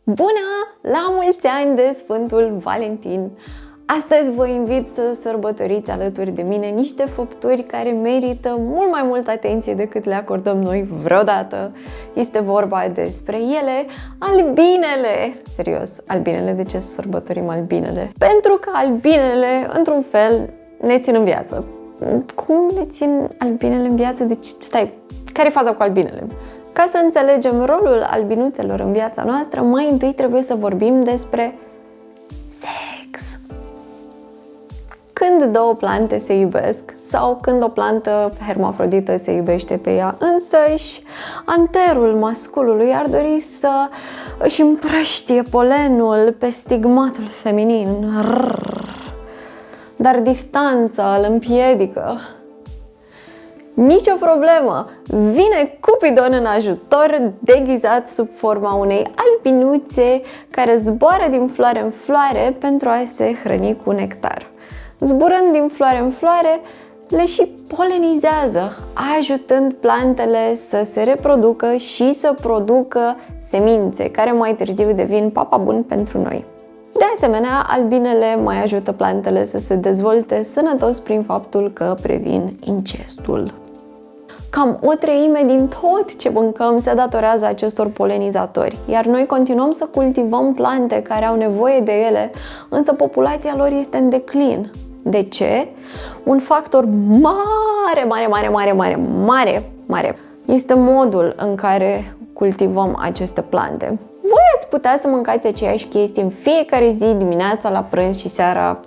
Bună! La mulți ani de Sfântul Valentin! Astăzi vă invit să sărbătoriți alături de mine niște făpturi care merită mult mai multă atenție decât le acordăm noi vreodată. Este vorba despre ele, albinele! Serios, albinele, de ce să sărbătorim albinele? Pentru că albinele, într-un fel, ne țin în viață. Cum ne țin albinele în viață? Deci, stai, care e faza cu albinele? Ca să înțelegem rolul albinuțelor în viața noastră, mai întâi trebuie să vorbim despre sex. Când două plante se iubesc sau când o plantă hermafrodită se iubește pe ea însăși, anterul masculului ar dori să își împrăștie polenul pe stigmatul feminin. Dar distanța îl împiedică. Nicio problemă! Vine Cupidon în ajutor, deghizat sub forma unei albinuțe care zboară din floare în floare pentru a se hrăni cu nectar. Zburând din floare în floare, le și polenizează, ajutând plantele să se reproducă și să producă semințe, care mai târziu devin papa bun pentru noi. De asemenea, albinele mai ajută plantele să se dezvolte sănătos prin faptul că previn incestul. Cam o treime din tot ce mâncăm se datorează acestor polenizatori, iar noi continuăm să cultivăm plante care au nevoie de ele, însă populația lor este în declin. De ce? Un factor mare este modul în care cultivăm aceste plante. Voi ați putea să mâncați aceeași chestie în fiecare zi, dimineața, la prânz și seara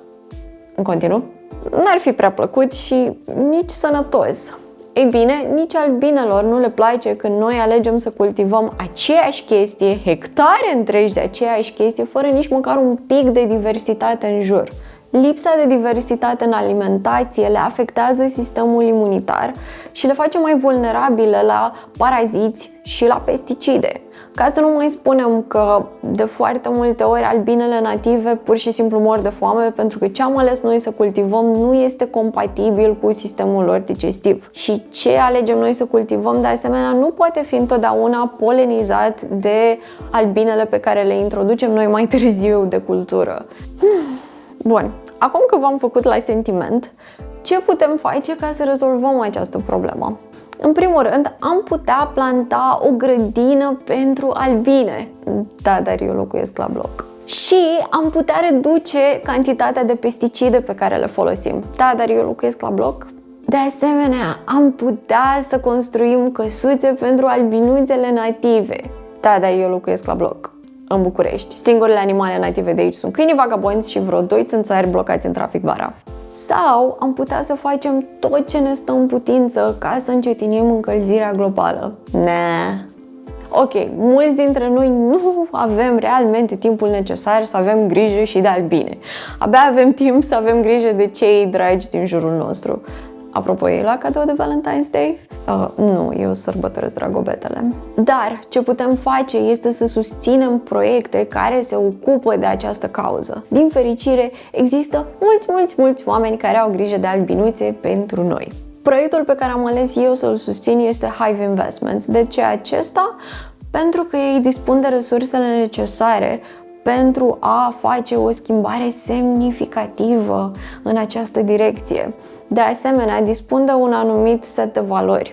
în continuu? N-ar fi prea plăcut și nici sănătos. Ei bine, nici albinelor nu le place când noi alegem să cultivăm aceeași chestie, hectare întregi de aceeași chestie, fără nici măcar un pic de diversitate în jur. Lipsa de diversitate în alimentație le afectează sistemul imunitar și le face mai vulnerabile la paraziți și la pesticide. Ca să nu mai spunem că de foarte multe ori albinele native pur și simplu mor de foame pentru că ce am ales noi să cultivăm nu este compatibil cu sistemul lor digestiv. Și ce alegem noi să cultivăm de asemenea nu poate fi întotdeauna polenizat de albinele pe care le introducem noi mai târziu de cultură. Bun, acum că v-am făcut la sentiment, ce putem face ca să rezolvăm această problemă? În primul rând, am putea planta o grădină pentru albine. Da, dar eu locuiesc la bloc. Și am putea reduce cantitatea de pesticide pe care le folosim. Da, dar eu locuiesc la bloc. De asemenea, am putea să construim căsuțe pentru albinuțele native. Da, dar eu locuiesc la bloc. În București. Singurele animale native de aici sunt câinii vagabonzi și vreo 2 țânțari blocați în trafic vara. Sau am putea să facem tot ce ne stă în putință ca să încetinim încălzirea globală. Ok, mulți dintre noi nu avem realmente timpul necesar să avem grijă și de albine. Abia avem timp să avem grijă de cei dragi din jurul nostru. Apropo, e la cadou de Valentine's Day? Nu, eu sărbătoresc dragobetele. Dar ce putem face este să susținem proiecte care se ocupă de această cauză. Din fericire, există mulți oameni care au grijă de albinuțe pentru noi. Proiectul pe care am ales eu să-l susțin este Hive Investments. De ce acesta? Pentru că ei dispun de resursele necesare pentru a face o schimbare semnificativă în această direcție. De asemenea, dispun de un anumit set de valori.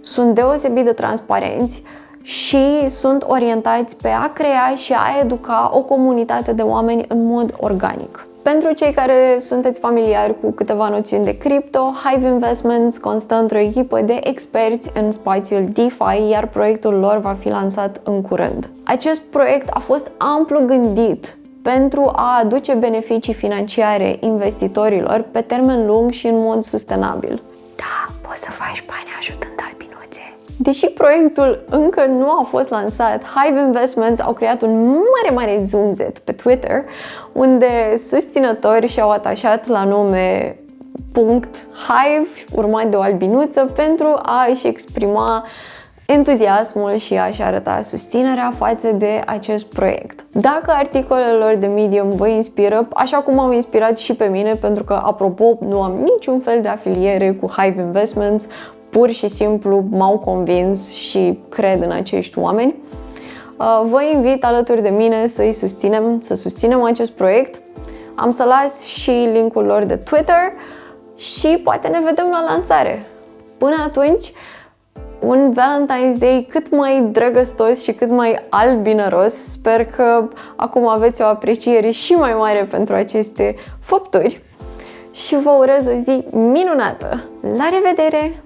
Sunt deosebit de transparenți și sunt orientați pe a crea și a educa o comunitate de oameni în mod organic. Pentru cei care sunteți familiari cu câteva noțiuni de cripto, Hive Investments constă într-o echipă de experți în spațiul DeFi, iar proiectul lor va fi lansat în curând. Acest proiect a fost amplu gândit pentru a aduce beneficii financiare investitorilor pe termen lung și în mod sustenabil. Da, poți să faci bani ajutând albinuțe. Deși proiectul încă nu a fost lansat, Hive Investments au creat un mare zumzet pe Twitter, unde susținători și-au atașat la nume .hive urmat de o albinuță pentru a-și exprima entuziasmul și a-și arăta susținerea față de acest proiect. Dacă articolele lor de Medium vă inspiră, așa cum au inspirat și pe mine, pentru că, apropo, nu am niciun fel de afiliere cu Hive Investments, pur și simplu m-au convins și cred în acești oameni, Vă invit alături de mine să susținem acest proiect. Am să las și linkul lor de Twitter și poate ne vedem la lansare. Până atunci, un Valentine's Day cât mai drăgăstos și cât mai albinăros. Sper că acum aveți o apreciere și mai mare pentru aceste făpturi și vă urez o zi minunată. La revedere!